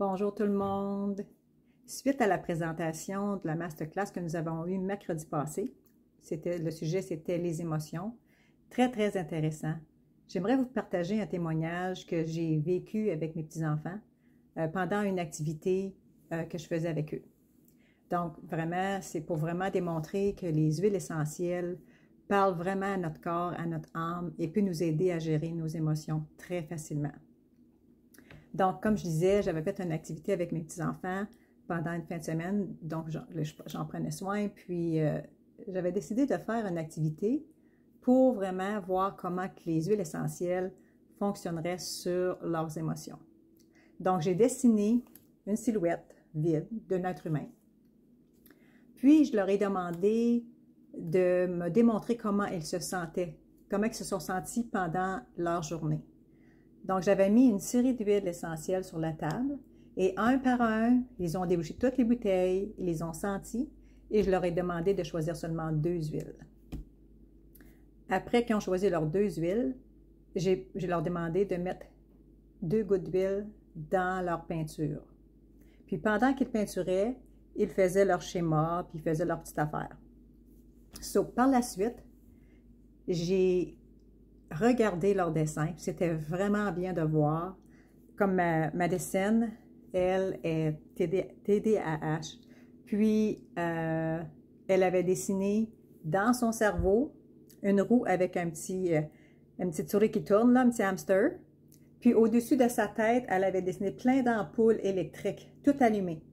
Bonjour tout le monde. Suite à la présentation de la masterclass que nous avons eue mercredi passé, le sujet c'était les émotions. Très intéressant. J'aimerais vous partager un témoignage que j'ai vécu avec mes petits-enfants pendant une activité que je faisais avec eux. Donc vraiment, c'est pour vraiment démontrer que les huiles essentielles parlent vraiment à notre corps, à notre âme et peut nous aider à gérer nos émotions très facilement. Donc, comme je disais, j'avais fait une activité avec mes petits-enfants pendant une fin de semaine, donc j'en prenais soin, puis j'avais décidé de faire une activité pour vraiment voir comment que les huiles essentielles fonctionneraient sur leurs émotions. Donc, j'ai dessiné une silhouette vide d'un être humain, puis je leur ai demandé de me démontrer comment ils se sentaient, comment ils se sont sentis pendant leur journée. Donc, j'avais mis une série d'huiles essentielles sur la table et un par un, ils ont débouché toutes les bouteilles, ils les ont senties et je leur ai demandé de choisir seulement 2 huiles. Après qu'ils ont choisi leurs 2 huiles, je leur ai demandé de mettre 2 gouttes d'huile dans leur peinture. Puis pendant qu'ils peinturaient, ils faisaient leur schéma, puis ils faisaient leur petite affaire. Par la suite, j'ai regardé leur dessin. C'était vraiment bien de voir. Comme Madison, elle est TDAH. Puis, elle avait dessiné dans son cerveau une roue avec une petite souris qui tourne, là, un petit hamster. Puis, au-dessus de sa tête, elle avait dessiné plein d'ampoules électriques, toutes allumées.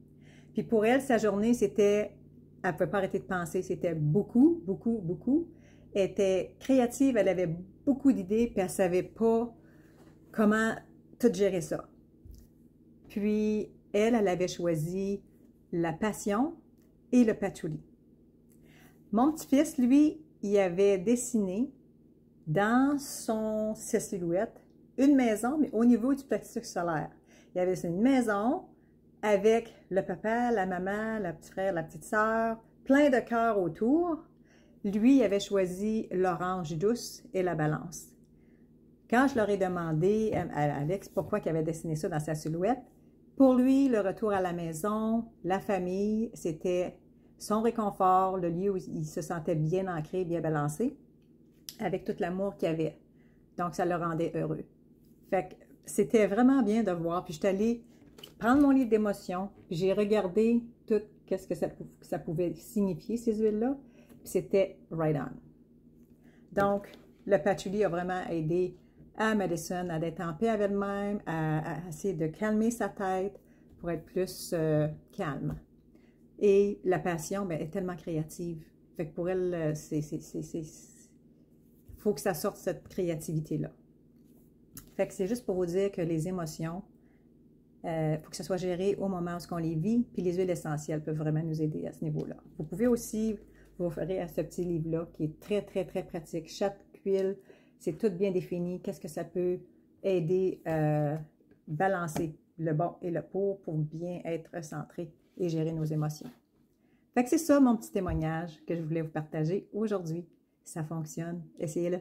Puis, pour elle, sa journée, c'était, elle ne pouvait pas arrêter de penser, c'était beaucoup. Elle était créative, elle avait beaucoup d'idées, puis elle ne savait pas comment tout gérer ça. Puis, elle avait choisi la passion et le patchouli. Mon petit-fils, lui, il avait dessiné dans sa silhouette une maison, mais au niveau du plexus solaire. Il y avait une maison avec le papa, la maman, le petit frère, la petite sœur, plein de cœurs autour. Lui, il avait choisi l'orange douce et la balance. Quand je leur ai demandé à Alex pourquoi il avait dessiné ça dans sa silhouette, pour lui, le retour à la maison, la famille, c'était son réconfort, le lieu où il se sentait bien ancré, bien balancé, avec tout l'amour qu'il avait. Donc, ça le rendait heureux. Fait que c'était vraiment bien de voir. Puis, je suis allée prendre mon livre d'émotions, puis j'ai regardé tout ce que ça pouvait signifier, ces huiles-là. C'était right on. Donc, le patchouli a vraiment aidé à Madison à être en paix avec elle-même, à essayer de calmer sa tête pour être plus calme. Et la passion, bien, est tellement créative. Fait que pour elle, il faut que ça sorte cette créativité-là. Fait que c'est juste pour vous dire que les émotions, faut que ça soit géré au moment où on les vit, puis les huiles essentielles peuvent vraiment nous aider à ce niveau-là. Vous pouvez aussi vous référer à ce petit livre-là qui est très pratique. Chaque huile, c'est tout bien défini. Qu'est-ce que ça peut aider à balancer le bon et le pour bien être centré et gérer nos émotions. Fait que c'est ça mon petit témoignage que je voulais vous partager aujourd'hui. Ça fonctionne. Essayez-le.